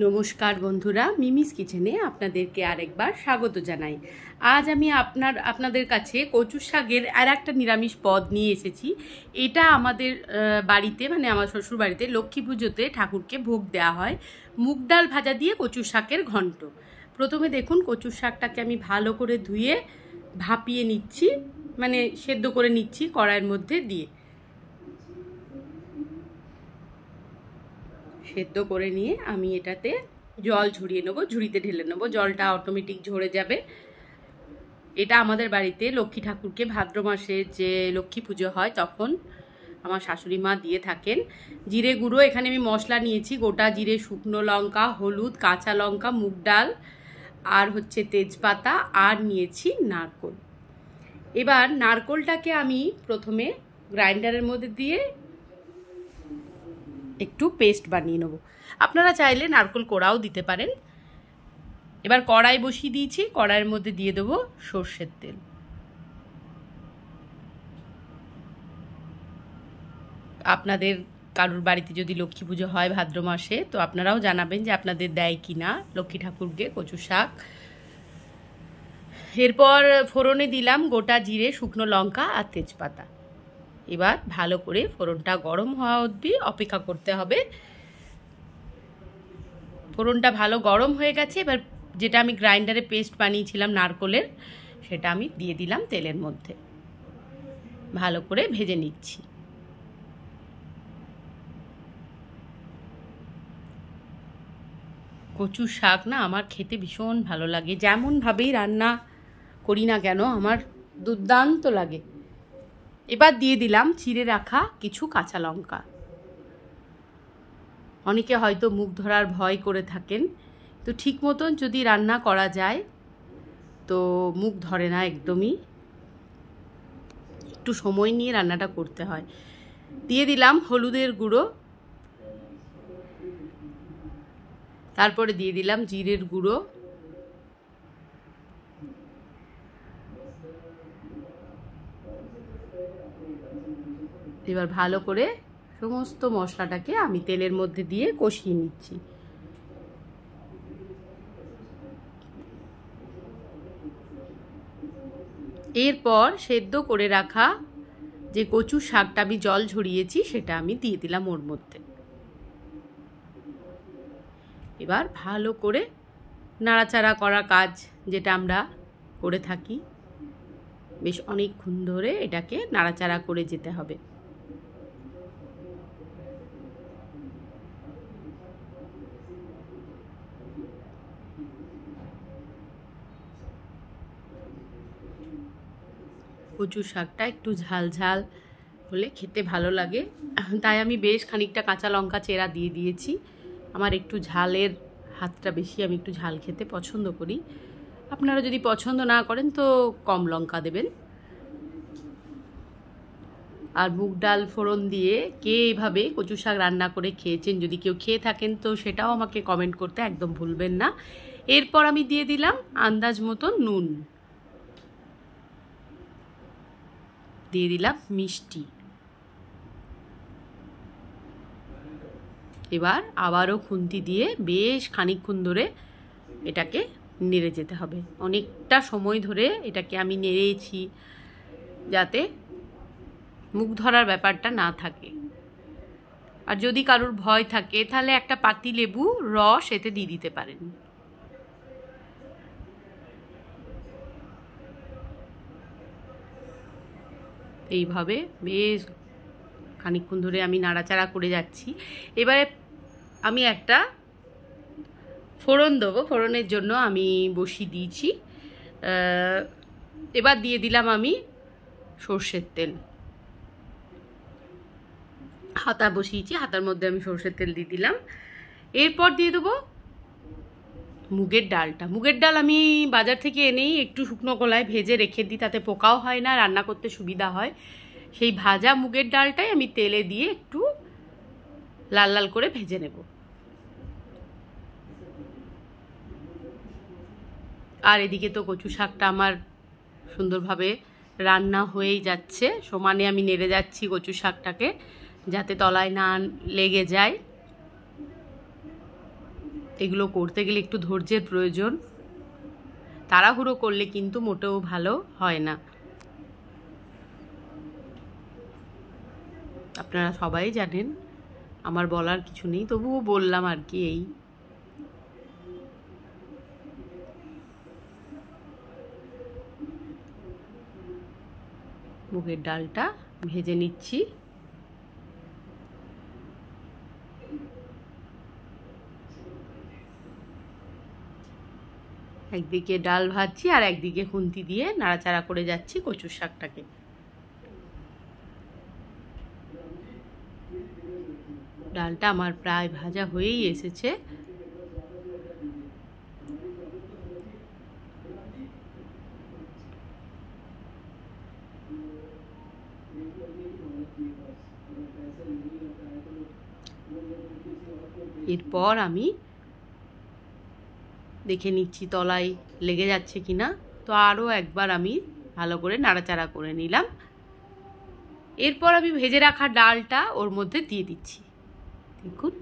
নমস্কার বন্ধুরা, মিমিস কিচেনে আপনাদেরকে আরেকবার স্বাগত জানাই। আজ আমি আপনাদের কাছে কচু শাকের আর একটা নিরামিষ পদ নিয়ে এসেছি। এটা আমাদের বাড়িতে, মানে আমার শ্বশুর বাড়িতে লক্ষ্মী পুজোতে ঠাকুরকে ভোগ দেওয়া হয়। মুগ ডাল ভাজা দিয়ে কচু শাকের ঘন্ট। প্রথমে দেখুন, কচু শাকটাকে আমি ভালো করে ধুয়ে ভাপিয়ে নিচ্ছি, মানে সেদ্ধ করে নিচ্ছি কড়াইয়ের মধ্যে দিয়ে। সেদ্ধ করে নিয়ে আমি এটাতে জল ঝরিয়ে নেবো, ঝুড়িতে ঢেলে নেবো, জলটা অটোমেটিক ঝরে যাবে। এটা আমাদের বাড়িতে লক্ষ্মী ঠাকুরকে ভাদ্র মাসে যে লক্ষ্মী পুজো হয় তখন আমার শাশুড়ি মা দিয়ে থাকেন। জিরে গুঁড়ো, এখানে আমি মশলা নিয়েছি গোটা জিরে, শুকনো লঙ্কা, হলুদ, কাঁচা লঙ্কা, মুগ ডাল আর হচ্ছে তেজপাতা, আর নিয়েছি নারকোল। এবার নারকোলটাকে আমি প্রথমে গ্রাইন্ডারের মধ্যে দিয়ে একটু পেস্ট বানিয়ে নেব। আপনারা চাইলে নারকেল কোড়াও দিতে পারেন। এবার কড়াই বসিয়ে দিয়েছি, কড়াইয়ের মধ্যে দিয়ে দেবো সর্ষের তেল। আপনাদের কারুর বাড়িতে যদি লক্ষ্মী পুজো হয় ভাদ্র মাসে, তো আপনারাও জানাবেন যে আপনাদের দেয় কি না লক্ষ্মী ঠাকুরকে কচু শাক। এরপর ফোড়নে দিলাম গোটা জিরে, শুকনো লঙ্কা আর তেজপাতা। এবার ভালো করে ফোড়নটা গরম হওয়া অবধি অপেক্ষা করতে হবে। ফোড়নটা ভালো গরম হয়ে গেছে। এবার যেটা আমি গ্রাইন্ডারে পেস্ট বানিয়েছিলাম নারকোলের, সেটা আমি দিয়ে দিলাম তেলের মধ্যে, ভালো করে ভেজে নিচ্ছি। কচু শাক না আমার খেতে ভীষণ ভালো লাগে, যেমনভাবেই রান্না করি না কেন আমার দুর্দান্ত লাগে। এবার দিয়ে দিলাম চিড়ে রাখা কিছু কাঁচা লঙ্কা। অনেকে হয়তো মুখ ধরার ভয় করে থাকেন, তো ঠিক মতন যদি রান্না করা যায় তো মুখ ধরে না একদমই। একটু সময় নিয়ে রান্নাটা করতে হয়। দিয়ে দিলাম হলুদের গুঁড়ো, তারপরে দিয়ে দিলাম জিরের গুঁড়ো, এবার ভালো করে সমস্ত মশলাটাকে আমি তেলের মধ্যে দিয়ে কষিয়ে নিচ্ছি। এরপর সেদ্ধ করে রাখা যে কচু শাকটা আমি জল ঝরিয়েছি সেটা আমি দিয়ে দিলাম ওর মধ্যে। এবার ভালো করে নাড়াচাড়া করা কাজ যেটা আমরা করে থাকি, বেশ অনেকক্ষণ ধরে এটাকে নাড়াচাড়া করে যেতে হবে। কচু শাকটা একটু ঝাল ঝাল হলে খেতে ভালো লাগে, তাই আমি বেশ খানিকটা কাঁচা লঙ্কা চেরা দিয়ে দিয়েছি। আমার একটু ঝালের হাতটা বেশি, আমি একটু ঝাল খেতে পছন্দ করি। আপনারা যদি পছন্দ না করেন তো কম লঙ্কা দেবেন। আর মুগ ডাল ফোড়ন দিয়ে কে এইভাবে কচু শাক রান্না করে খেয়েছেন, যদি কেউ খেয়ে থাকেন তো সেটাও আমাকে কমেন্ট করতে একদম ভুলবেন না। এরপর আমি দিয়ে দিলাম আন্দাজ মতো নুন, দিয়ে দিলাম মিষ্টি। এবার আবারও খুন্তি দিয়ে বেশ খানিকক্ষণ ধরে এটাকে নেড়ে যেতে হবে। অনেকটা সময় ধরে এটাকে আমি নেড়েছি যাতে মুখ ধরার ব্যাপারটা না থাকে। আর যদি কারুর ভয় থাকে তাহলে একটা পাতি লেবু রস এতে দিয়ে দিতে পারেন। এইভাবে বেশ খানিকক্ষণ ধরে আমি নাড়াচাড়া করে যাচ্ছি। এবারে আমি একটা ফোড়ন দেবো, ফোড়নের জন্য আমি বসিয়ে দিয়েছি। এবার দিয়ে দিলাম আমি সর্ষের তেল। হাতা বসিয়েছি, হাতার মধ্যে আমি সর্ষের তেল দিয়ে দিলাম। এরপর দিয়ে দেবো মুগের ডালটা। মুগের ডাল আমি বাজার থেকে এনেই একটু শুকনো কলায় ভেজে রেখে দিই, তাতে পোকাও হয় না, রান্না করতে সুবিধা হয়। সেই ভাজা মুগের ডালটাই আমি তেলে দিয়ে একটু লাল লাল করে ভেজে নেব। আর এদিকে তো কচু শাকটা আমার সুন্দরভাবে রান্না হয়েই যাচ্ছে। সমানে আমি নেড়ে যাচ্ছি কচু শাকটাকে যাতে তলায় না লেগে যায়। এগুলো করতে গেলে একটু ধৈর্যের প্রয়োজন, তাড়াহুড়ো করলে কিন্তু মোটেও ভালো হয় না। আপনারা সবাই জানেন, আমার বলার কিছু নেই, তবুও বললাম আর কি। এই মুগের ডালটা ভেজে নিচ্ছি। একদিকে ডাল ভাজছি আর একদিকে খুন্তি দিয়ে নাড়াচাড়া করে যাচ্ছি কচুর শাকটাকে। ডালটা আমার প্রায় ভাজা হয়েই এসেছে। এরপর আমি দেখে নিচ্ছি তলায় লেগে যাচ্ছে কিনা, তো আরও একবার আমি ভালো করে নাড়াচাড়া করে নিলাম। এরপর আমি ভেজে রাখা ডালটা ওর মধ্যে দিয়ে দিচ্ছি। দেখুন,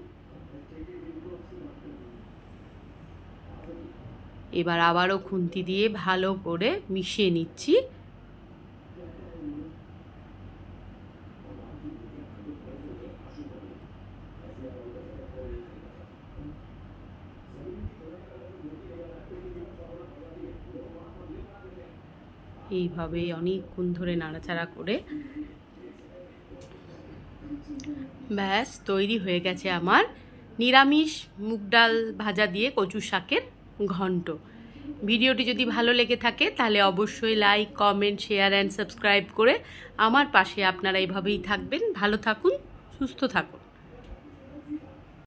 এবার আবারও খুন্তি দিয়ে ভালো করে মিশিয়ে নিচ্ছি। এইভাবে অনেকক্ষণ ধরে নাড়াচাড়া করে ব্যাস তৈরি হয়ে গেছে আমার নিরামিষ মুগ ডাল ভাজা দিয়ে কচু শাকের ঘন্ট। ভিডিওটি যদি ভালো লেগে থাকে তাহলে অবশ্যই like, comment, share and subscribe করে আমার পাশে আপনারা এইভাবেই থাকবেন। ভালো থাকুন, সুস্থ থাকুন।